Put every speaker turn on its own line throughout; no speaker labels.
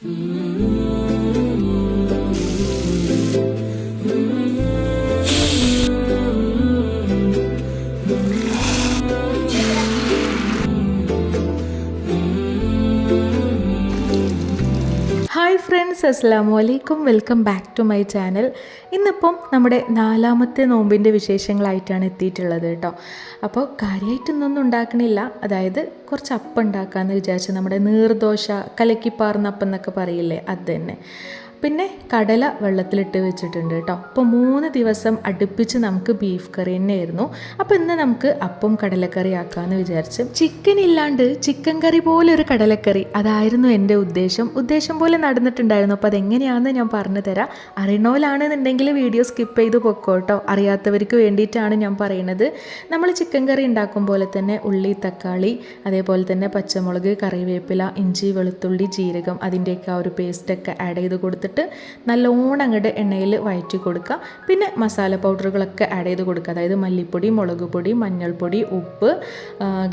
Hi friends, അസ്സലാമു അലൈക്കും. Welcome back to my channel. ഇന്നിപ്പം നമ്മുടെ 4ാമത്തെ നോമ്പിൻ്റെ വിശേഷങ്ങളായിട്ടാണ് എത്തിയിട്ടുള്ളത് കേട്ടോ. അപ്പോൾ കാര്യമായിട്ടൊന്നും ഉണ്ടാക്കണില്ല, അതായത് കുറച്ച് അപ്പം ഉണ്ടാക്കാമെന്ന് വിചാരിച്ച്, നമ്മുടെ നീർദോശ, കലക്കിപ്പാർന്ന അപ്പം എന്നൊക്കെ പറയില്ലേ, അത് തന്നെ. പിന്നെ കടല വെള്ളത്തിലിട്ട് വെച്ചിട്ടുണ്ട് കേട്ടോ. അപ്പോൾ 3 ദിവസം അടുപ്പിച്ച് നമുക്ക് ബീഫ് കറി തന്നെയായിരുന്നു. അപ്പോൾ ഇന്ന് നമുക്ക് അപ്പം കടലക്കറി ആക്കാമെന്ന് വിചാരിച്ച്. ചിക്കൻ ഇല്ലാണ്ട് ചിക്കൻ കറി പോലെ ഒരു കടലക്കറി, അതായിരുന്നു എൻ്റെ ഉദ്ദേശം പോലെ നടന്നിട്ടുണ്ടായിരുന്നു. അപ്പോൾ അതെങ്ങനെയാണെന്ന് ഞാൻ പറഞ്ഞു തരാം. അറിയണോലാണെന്നുണ്ടെങ്കിൽ വീഡിയോ സ്കിപ്പ് ചെയ്ത് പൊക്കോ കേട്ടോ. അറിയാത്തവർക്ക് വേണ്ടിയിട്ടാണ് ഞാൻ പറയുന്നത്. നമ്മൾ ചിക്കൻ കറി ഉണ്ടാക്കും പോലെ തന്നെ ഉള്ളി, തക്കാളി, അതേപോലെ തന്നെ പച്ചമുളക്, കറിവേപ്പില, ഇഞ്ചി, വെളുത്തുള്ളി, ജീരകം, അതിൻ്റെയൊക്കെ ആ ഒരു പേസ്റ്റൊക്കെ ആഡ് ചെയ്ത് കൊടുത്തിട്ട് നല്ലോണം അങ്ങോട്ട് എണ്ണയിൽ വഴറ്റി കൊടുക്കുക. പിന്നെ മസാല പൗഡറുകളൊക്കെ ആഡ് ചെയ്ത് കൊടുക്കുക, അതായത് മല്ലിപ്പൊടി, മുളക് പൊടി, മഞ്ഞൾപ്പൊടി, ഉപ്പ്,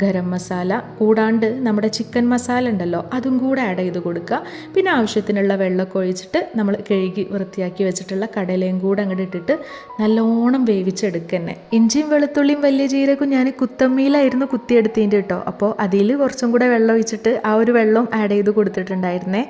ഗരം മസാല, കൂടാണ്ട് നമ്മുടെ ചിക്കൻ മസാല ഉണ്ടല്ലോ അതും കൂടെ ആഡ് ചെയ്ത് കൊടുക്കുക. പിന്നെ ആവശ്യത്തിനുള്ള വെള്ളമൊക്കെ ഒഴിച്ചിട്ട് നമ്മൾ കഴുകി വൃത്തിയാക്കി വെച്ചിട്ടുള്ള കടലയും കൂടെ അങ്ങോട്ട് ഇട്ടിട്ട് നല്ലോണം വേവിച്ചെടുക്കന്നെ. ഇഞ്ചിയും വെളുത്തുള്ളിയും വലിയ ജീരകവും ഞാൻ കുത്തമ്മിയിലായിരുന്നു കുത്തിയെടുത്തതിൻ്റെ കേട്ടോ. അപ്പോൾ അതിൽ കുറച്ചും കൂടെ വെള്ളം ഒഴിച്ചിട്ട് ആ ഒരു വെള്ളം ആഡ് ചെയ്ത് കൊടുത്തിട്ടുണ്ടായിരുന്നേ.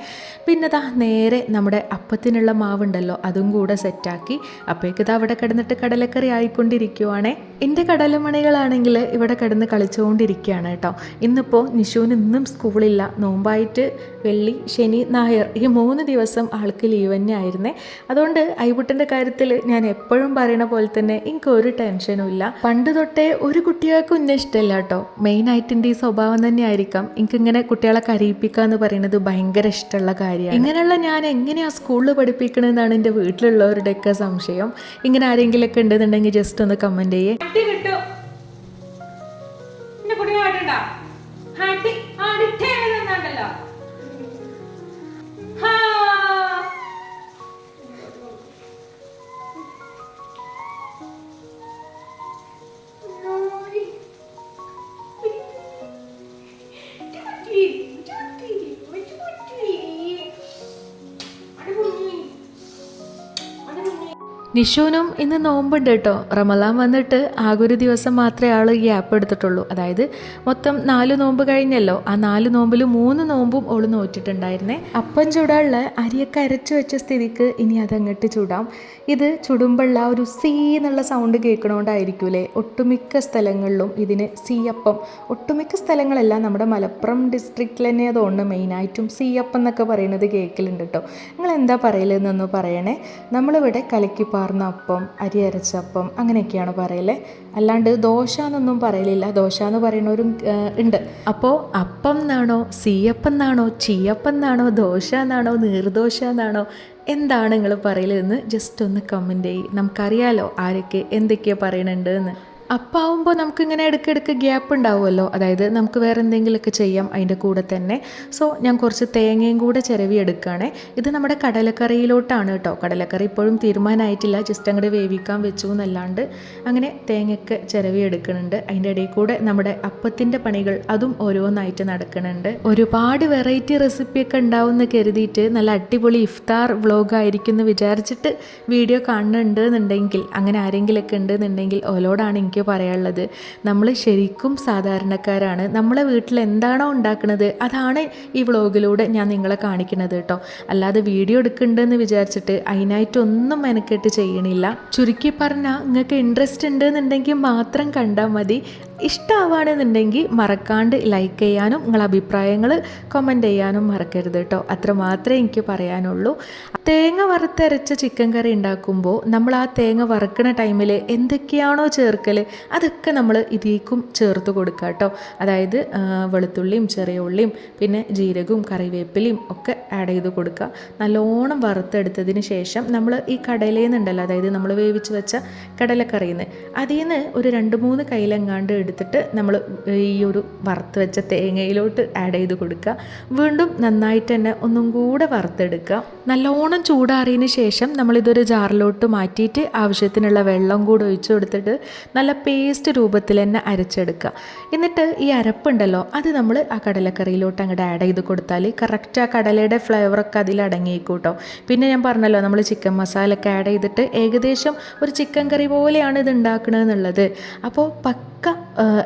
പിന്നെ നേരെ നമ്മുടെ അപ്പത്തിനുള്ള മാവുണ്ടല്ലോ അതും കൂടെ സെറ്റാക്കി. അപ്പോഴേക്ക് ഇത് അവിടെ കിടന്നിട്ട് കടലക്കറി ആയിക്കൊണ്ടിരിക്കുവാണേ. എൻ്റെ കടലമണികളാണെങ്കിൽ ഇവിടെ കിടന്ന് കളിച്ചുകൊണ്ടിരിക്കുകയാണ് കേട്ടോ. ഇന്നിപ്പോൾ നിഷുവിന് ഇന്നും സ്കൂളില്ല, നോമ്പായിട്ട് വെള്ളി, ശനി, ഞായർ ഈ 3 ദിവസം ആൾക്ക് ലീവ് തന്നെ ആയിരുന്നേ. അതുകൊണ്ട് ഐബുട്ടൻ്റെ കാര്യത്തിൽ ഞാൻ എപ്പോഴും പറയണ പോലെ തന്നെ എനിക്കൊരു ടെൻഷനും ഇല്ല. പണ്ട് തൊട്ടേ ഒരു കുട്ടികൾക്കും ഇന്നെ ഇഷ്ടമല്ല കേട്ടോ. മെയിനായിട്ട് എൻ്റെ ഈ സ്വഭാവം തന്നെ ആയിരിക്കാം, എനിക്കിങ്ങനെ കുട്ടികളെ കരയിപ്പിക്കുക എന്ന് പറയുന്നത് ഭയങ്കര ഇഷ്ടമുള്ള കാര്യമാണ്. ഇങ്ങനെയുള്ള ഞാൻ എങ്ങനെയാണ് സ്കൂളിൽ പഠിപ്പിക്കണമെന്നാണ് എൻ്റെ വീട്ടിലുള്ളവരുടെയൊക്കെ സംശയം. ഇങ്ങനെ ആരെങ്കിലുമൊക്കെ ഉണ്ടെന്നുണ്ടെങ്കിൽ ജസ്റ്റ് ഒന്ന് കമൻറ്റ് ചെയ്യേ. നിഷുവിനും ഇന്ന് നോമ്പുണ്ട് കേട്ടോ. റമദാൻ വന്നിട്ട് ആകെ ഒരു ദിവസം മാത്രമേ ആൾ ഈ ആപ്പ് എടുത്തിട്ടുള്ളൂ. അതായത് മൊത്തം 4 നോമ്പ് കഴിഞ്ഞല്ലോ. ആ 4 നോമ്പിൽ 3 നോമ്പും ഓൾ നോറ്റിട്ടുണ്ടായിരുന്നേ. അപ്പം ചൂടാനുള്ള അരിയൊക്കെ അരച്ചു വെച്ച സ്ഥിതിക്ക് ഇനി അതങ്ങോട്ട് ചൂടാം. ഇത് ചുടുമ്പുള്ള ഒരു സീ എന്നുള്ള സൗണ്ട് കേൾക്കണോണ്ടായിരിക്കൂലേ ഒട്ടുമിക്ക സ്ഥലങ്ങളിലും ഇതിന് സീയപ്പം, ഒട്ടുമിക്ക സ്ഥലങ്ങളല്ല, നമ്മുടെ മലപ്പുറം ഡിസ്ട്രിക്റ്റിൽ തന്നെ അതുകൊണ്ട് മെയിനായിട്ടും സീയപ്പം എന്നൊക്കെ പറയുന്നത് കേൾക്കലുണ്ട് കേട്ടോ. നിങ്ങൾ എന്താ പറയലെന്നൊന്ന് പറയണേ. നമ്മളിവിടെ കലക്കിപ്പാർന്ന അപ്പം, അരി അരച്ചപ്പം അങ്ങനെയൊക്കെയാണ് പറയലേ, അല്ലാണ്ട് ദോശ എന്നൊന്നും പറയലില്ല. ദോശ എന്ന് പറയുന്നവരും ഉണ്ട്. അപ്പോൾ അപ്പം എന്നാണോ, സീയപ്പം എന്നാണോ, ചീയപ്പം എന്നാണോ, ദോശ എന്നാണോ, നീർദോശ എന്നാണോ, എന്താണ് നിങ്ങൾ പറയലെന്ന് ജസ്റ്റ് ഒന്ന് കമൻറ്റ് ചെയ്യും. നമുക്കറിയാലോ ആരൊക്കെ എന്തൊക്കെയാണ് പറയണുണ്ട് എന്ന്. അപ്പാവുമ്പോൾ നമുക്കിങ്ങനെ ഇടയ്ക്കിടയ്ക്ക് ഗ്യാപ്പ് ഉണ്ടാവുമല്ലോ, അതായത് നമുക്ക് വേറെ എന്തെങ്കിലുമൊക്കെ ചെയ്യാം അതിൻ്റെ കൂടെ തന്നെ. സോ ഞാൻ കുറച്ച് തേങ്ങയും കൂടെ ചിരവി എടുക്കുകയാണേ. ഇത് നമ്മുടെ കടലക്കറിയിലോട്ടാണ് കേട്ടോ. കടലക്കറി ഇപ്പോഴും തീരുമാനമായിട്ടില്ല, ജസ്റ്റ് അങ്ങോട്ട് വേവിക്കാൻ വെച്ചു എന്നല്ലാണ്ട് അങ്ങനെ തേങ്ങയൊക്കെ ചിരവി എടുക്കുന്നുണ്ട്. അതിൻ്റെ ഇടയിൽ കൂടെ നമ്മുടെ അപ്പത്തിൻ്റെ പണികൾ അതും ഓരോന്നായിട്ട് നടക്കുന്നുണ്ട്. ഒരുപാട് വെറൈറ്റി റെസിപ്പിയൊക്കെ ഉണ്ടാവുമെന്ന് കരുതിയിട്ട് നല്ല അടിപൊളി ഇഫ്താർ വ്ളോഗായിരിക്കും എന്ന് വിചാരിച്ചിട്ട് വീഡിയോ കാണുന്നുണ്ട് എന്നുണ്ടെങ്കിൽ, അങ്ങനെ ആരെങ്കിലുമൊക്കെ ഉണ്ടെന്നുണ്ടെങ്കിൽ ഓലോടാണ് എനിക്ക് പറയാനുള്ളത്. നമ്മൾ ശരിക്കും സാധാരണക്കാരാണ്. നമ്മളെ വീട്ടിൽ എന്താണോ ഉണ്ടാക്കുന്നത് അതാണ് ഈ വ്ളോഗിലൂടെ ഞാൻ നിങ്ങളെ കാണിക്കുന്നത് കേട്ടോ. അല്ലാതെ വീഡിയോ എടുക്കുന്നുണ്ടെന്ന് വിചാരിച്ചിട്ട് അതിനായിട്ടൊന്നും മെനക്കെട്ട് ചെയ്യണില്ല. ചുരുക്കി പറഞ്ഞാൽ നിങ്ങൾക്ക് ഇൻട്രസ്റ്റ് ഉണ്ടെന്നുണ്ടെങ്കിൽ മാത്രം കണ്ടാൽ മതി. ഇഷ്ടമാവുകയാണെന്നുണ്ടെങ്കിൽ മറക്കാണ്ട് ലൈക്ക് ചെയ്യാനും നിങ്ങളെ അഭിപ്രായങ്ങൾ കമൻറ്റ് ചെയ്യാനും മറക്കരുത് കേട്ടോ. അത്ര മാത്രമേ എനിക്ക് പറയാനുള്ളൂ. തേങ്ങ വറുത്തരച്ച ചിക്കൻ കറി ഉണ്ടാക്കുമ്പോൾ നമ്മൾ ആ തേങ്ങ വറുക്കുന്ന ടൈമിൽ എന്തൊക്കെയാണോ ചേർക്കൽ അതൊക്കെ നമ്മൾ ഇതിലേക്കും ചേർത്ത് കൊടുക്കുക കേട്ടോ. അതായത് വെളുത്തുള്ളിയും ചെറിയ ഉള്ളിയും പിന്നെ ജീരകവും കറിവേപ്പിലയും ഒക്കെ ആഡ് ചെയ്ത് കൊടുക്കുക. നല്ലോണം വറുത്തെടുത്തതിന് ശേഷം നമ്മൾ ഈ കടലയിൽ നിന്നുണ്ടല്ലോ, അതായത് നമ്മൾ വേവിച്ച് വെച്ച കടലക്കറിയിൽ നിന്ന് അതിൽ നിന്ന് ഒരു 2-3 കയ്യിലെങ്ങാണ്ട് എടുത്തിട്ട് നമ്മൾ ഈ ഒരു വറുത്ത് വെച്ച തേങ്ങയിലോട്ട് ആഡ് ചെയ്ത് കൊടുക്കുക. വീണ്ടും നന്നായിട്ട് തന്നെ ഒന്നും കൂടെ വറുത്തെടുക്കുക. നല്ലോണം ചൂടാറിയതിന് ശേഷം നമ്മളിതൊരു ജാറിലോട്ട് മാറ്റിയിട്ട് ആവശ്യത്തിനുള്ള വെള്ളം കൂടെ ഒഴിച്ച് കൊടുത്തിട്ട് നല്ല പേസ്റ്റ് രൂപത്തിൽ തന്നെ അരച്ചെടുക്കുക. എന്നിട്ട് ഈ അരപ്പുണ്ടല്ലോ അത് നമ്മൾ ആ കടലക്കറിയിലോട്ട് അങ്ങോട്ട് ആഡ് ചെയ്ത് കൊടുത്താൽ കറക്റ്റ് ആ കടലയുടെ ഫ്ലേവറൊക്കെ അതിൽ അടങ്ങിയേക്കും കേട്ടോ. പിന്നെ ഞാൻ പറഞ്ഞല്ലോ നമ്മൾ ചിക്കൻ മസാല ഒക്കെ ആഡ് ചെയ്തിട്ട് ഏകദേശം ഒരു ചിക്കൻ കറി പോലെയാണ് ഇത് ഉണ്ടാക്കണമെന്നുള്ളത്. അപ്പോൾ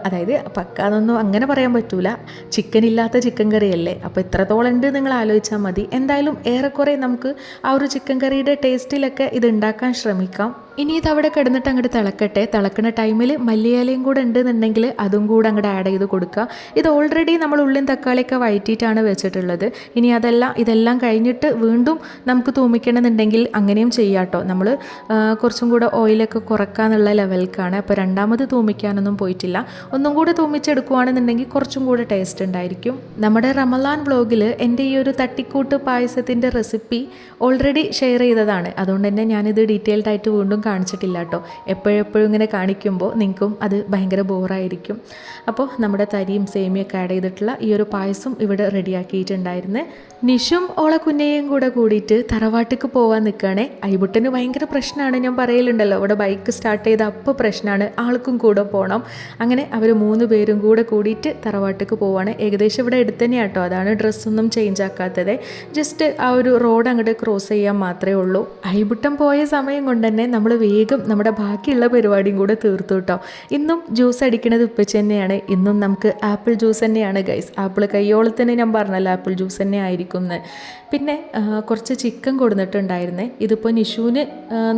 അതായത് പക്ക എന്നൊന്നും അങ്ങനെ പറയാൻ പറ്റൂല, ചിക്കൻ ഇല്ലാത്ത ചിക്കൻ കറിയല്ലേ. അപ്പോൾ എത്രത്തോളം ഉണ്ട് നിങ്ങൾ ആലോചിച്ചാൽ മതി. എന്തായാലും ഏറെക്കുറെ നമുക്ക് ആ ഒരു ചിക്കൻ കറിയുടെ ടേസ്റ്റിലൊക്കെ ഇത് ഉണ്ടാക്കാൻ ശ്രമിക്കാം. ഇനി ഇത് അവിടെ കിടന്നിട്ട് അങ്ങോട്ട് തിളക്കട്ടെ. തിളക്കുന്ന ടൈമിൽ മല്ലിയിലയും കൂടെ ഉണ്ടെന്നുണ്ടെങ്കിൽ അതും കൂടെ അങ്ങോട്ട് ആഡ് ചെയ്ത് കൊടുക്കുക. ഇത് ഓൾറെഡി നമ്മൾ ഉള്ളിയും തക്കാളിയൊക്കെ വഴറ്റിയിട്ടാണ് വെച്ചിട്ടുള്ളത്. ഇനി ഇതെല്ലാം കഴിഞ്ഞിട്ട് വീണ്ടും നമുക്ക് തൂമിക്കണമെന്നുണ്ടെങ്കിൽ അങ്ങനെയും ചെയ്യാം കേട്ടോ. നമ്മൾ കുറച്ചും കൂടെ ഓയിലൊക്കെ കുറക്കാന്നുള്ള ലെവൽക്കാണ്. അപ്പോൾ രണ്ടാമത് തൂമിക്കാനൊന്നും പോയിട്ടില്ല. ഒന്നും കൂടെ തൂമിച്ചെടുക്കുകയാണെന്നുണ്ടെങ്കിൽ കുറച്ചും കൂടെ ടേസ്റ്റ് ഉണ്ടായിരിക്കും. നമ്മുടെ റമളാൻ വ്ളോഗിൽ എൻ്റെ ഈ ഒരു തട്ടിക്കൂട്ട് പായസത്തിൻ്റെ റെസിപ്പി ഓൾറെഡി ഷെയർ ചെയ്തതാണ്. അതുകൊണ്ട് തന്നെ ഞാനിത് ഡീറ്റെയിൽഡ് ആയിട്ട് വീണ്ടും കാണിച്ചിട്ടില്ല കേട്ടോ. എപ്പോഴെപ്പോഴും ഇങ്ങനെ കാണിക്കുമ്പോൾ നിങ്ങൾക്കും അത് ഭയങ്കര ബോറായിരിക്കും. അപ്പോൾ നമ്മുടെ തരിയും സേമിയൊക്കെ ആഡ് ചെയ്തിട്ടുള്ള ഈ ഒരു പായസം ഇവിടെ റെഡിയാക്കിയിട്ടുണ്ടായിരുന്നു. നിഷും ഓളെ കുഞ്ഞയും കൂടെ കൂടിയിട്ട് തറവാട്ടിക്ക് പോകാൻ നിൽക്കുകയാണേ. ഐബുട്ടന് ഭയങ്കര പ്രശ്നമാണ്, ഞാൻ പറയലുണ്ടല്ലോ, ഇവിടെ ബൈക്ക് സ്റ്റാർട്ട് ചെയ്ത അപ്പോൾ പ്രശ്നമാണ്, ആൾക്കും കൂടെ പോകണം. അങ്ങനെ അവർ 3 പേരും കൂടെ കൂടിയിട്ട് തറവാട്ടിക്ക് പോവാണ്. ഏകദേശം ഇവിടെ അടുത്ത് തന്നെയാണ് കേട്ടോ. അതാണ് ഡ്രസ്സൊന്നും ചേഞ്ച് ആക്കാത്തത്. ജസ്റ്റ് ആ ഒരു റോഡ് അങ്ങോട്ട് ക്രോസ് ചെയ്യാൻ മാത്രമേ ഉള്ളൂ. ഐബുട്ടൻ പോയ സമയം കൊണ്ട് തന്നെ നമ്മൾ വേഗം നമ്മുടെ ബാക്കിയുള്ള പരിപാടിയും കൂടെ തീർത്തു കേട്ടോ. ഇന്നും ജ്യൂസ് അടിക്കണത് ഉപ്പച്ചി തന്നെയാണ്. ഇന്നും നമുക്ക് ആപ്പിൾ ജ്യൂസ് തന്നെയാണ് ഗൈസ്. ആപ്പിൾ കയ്യോളത്തിന് ഞാൻ പറഞ്ഞല്ലോ ആപ്പിൾ ജ്യൂസ് തന്നെ ആയിരിക്കും എന്ന്. പിന്നെ കുറച്ച് ചിക്കൻ കൊടുത്തിട്ടുണ്ടായിരുന്നേ. ഇതിപ്പോൾ നിഷുവിന്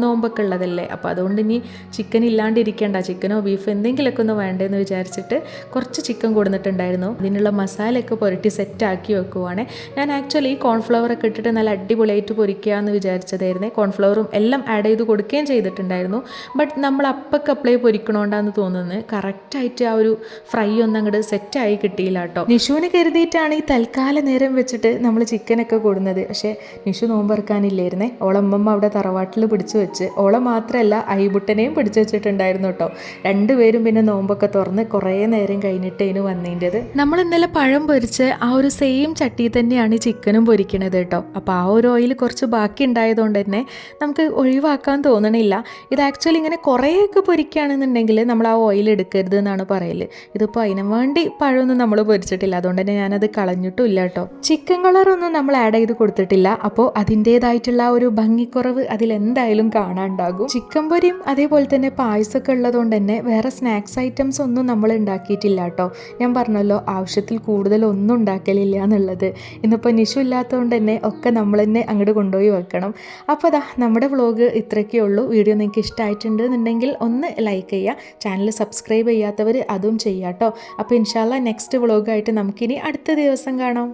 നോമ്പൊക്കെ ഉള്ളതല്ലേ, അപ്പോൾ അതുകൊണ്ട് ഇനി ചിക്കൻ ഇല്ലാണ്ടിരിക്കേണ്ട, ചിക്കനോ ബീഫോ എന്തെങ്കിലുമൊക്കെ ഒന്ന് വേണ്ടതെന്ന് വിചാരിച്ചിട്ട് കുറച്ച് ചിക്കൻ കൊടുത്തിട്ടുണ്ടായിരുന്നു. അതിനുള്ള മസാലയൊക്കെ പുരട്ടി സെറ്റാക്കി വെക്കുവാണ്. ഞാൻ ആക്ച്വലി കോൺഫ്ലവറൊക്കെ ഇട്ടിട്ട് നല്ല അടിപൊളിയായിട്ട് പൊരിക്കുക എന്ന് വിചാരിച്ചതായിരുന്നേ. കോൺഫ്ലവറും എല്ലാം ആഡ് ചെയ്ത് കൊടുക്കുകയും ചെയ്തിട്ടുണ്ടായിരുന്നു. ബട്ട് നമ്മൾ അപ്പൊക്കെ അപ്ലൈ പൊരിക്കണോണ്ടാന്ന് തോന്നുന്നത്, കറക്റ്റായിട്ട് ആ ഒരു ഫ്രൈ ഒന്നും അങ്ങോട്ട് സെറ്റായി കിട്ടിയില്ല കേട്ടോ. നിഷുവിന് കരുതിയിട്ടാണ് ഈ തൽക്കാല നേരം വെച്ചിട്ട് നമ്മൾ ചിക്കനൊക്കെ കൊടുന്നത്. പക്ഷേ നിഷു നോമ്പറക്കാനില്ലായിരുന്നേ. ഓളമ്മമ്മ അവിടെ തറവാട്ടിൽ പിടിച്ചു വെച്ച്, ഓളെ മാത്രമല്ല ഐബുട്ടനെയും പിടിച്ചു വെച്ചിട്ടുണ്ടായിരുന്നു കേട്ടോ. രണ്ടുപേരും പിന്നെ നോമ്പൊക്കെ തുറന്ന് കുറേ നേരം കഴിഞ്ഞിട്ടേനു വന്നതിൻ്റെത്. നമ്മൾ ഇന്നലെ പഴം പൊരിച്ച് ആ ഒരു സെയിം ചട്ടി തന്നെയാണ് ചിക്കനും പൊരിക്കണത് കേട്ടോ. അപ്പോൾ ആ ഒരു ഓയിൽ കുറച്ച് ബാക്കി ഉണ്ടായതുകൊണ്ട് തന്നെ നമുക്ക് ഒഴിവാക്കാൻ തോന്നണില്ല. ഇത് ആക്ച്വലി ഇങ്ങനെ കുറേയൊക്കെ പൊരിക്കുകയാണെന്നുണ്ടെങ്കിൽ നമ്മൾ ആ ഓയിൽ എടുക്കരുത് എന്നാണ് പറയൽ. ഇതിപ്പോൾ അതിനു വേണ്ടി പഴമൊന്നും നമ്മൾ പൊരിച്ചിട്ടില്ല, അതുകൊണ്ട് തന്നെ ഞാനത് കളഞ്ഞിട്ടും ഇല്ല കേട്ടോ. ചിക്കൻ കളറൊന്നും നമ്മൾ ആഡ് ചെയ്ത് കൊടുത്തിട്ടില്ല. അപ്പോൾ അതിൻ്റേതായിട്ടുള്ള ഒരു ഭംഗിക്കുറവ് അതിലെന്തായാലും കാണാനുണ്ടാകും. ചിക്കൻ പൊരിയും അതേപോലെ തന്നെ പായസമൊക്കെ ഉള്ളതുകൊണ്ട് തന്നെ വേറെ സ്നാക്സ് ഐറ്റംസ് ഒന്നും നമ്മൾ ഉണ്ടാക്കിയിട്ടില്ല കേട്ടോ. ഞാൻ പറഞ്ഞല്ലോ ആവശ്യത്തിൽ കൂടുതൽ ഒന്നും ഉണ്ടാക്കലില്ല എന്നുള്ളത്. ഇന്നിപ്പോൾ നിഷു ഇല്ലാത്തതുകൊണ്ട് തന്നെ ഒക്കെ നമ്മൾ തന്നെ അങ്ങോട്ട് കൊണ്ടുപോയി വെക്കണം. അപ്പോൾ നമ്മുടെ വ്ളോഗ് ഇത്രയൊക്കെ ഉള്ളൂ. വീഡിയോ നിങ്ങൾക്ക് ഇഷ്ടമായിട്ടുണ്ട് എന്നുണ്ടെങ്കിൽ ഒന്ന് ലൈക്ക് ചെയ്യുക. ചാനൽ സബ്സ്ക്രൈബ് ചെയ്യാത്തവർ അതും ചെയ്യാം കേട്ടോ. അപ്പോൾ ഇൻഷാല്ലാ നെക്സ്റ്റ് വ്ളോഗായിട്ട് നമുക്കിനി അടുത്ത ദിവസം കാണാം.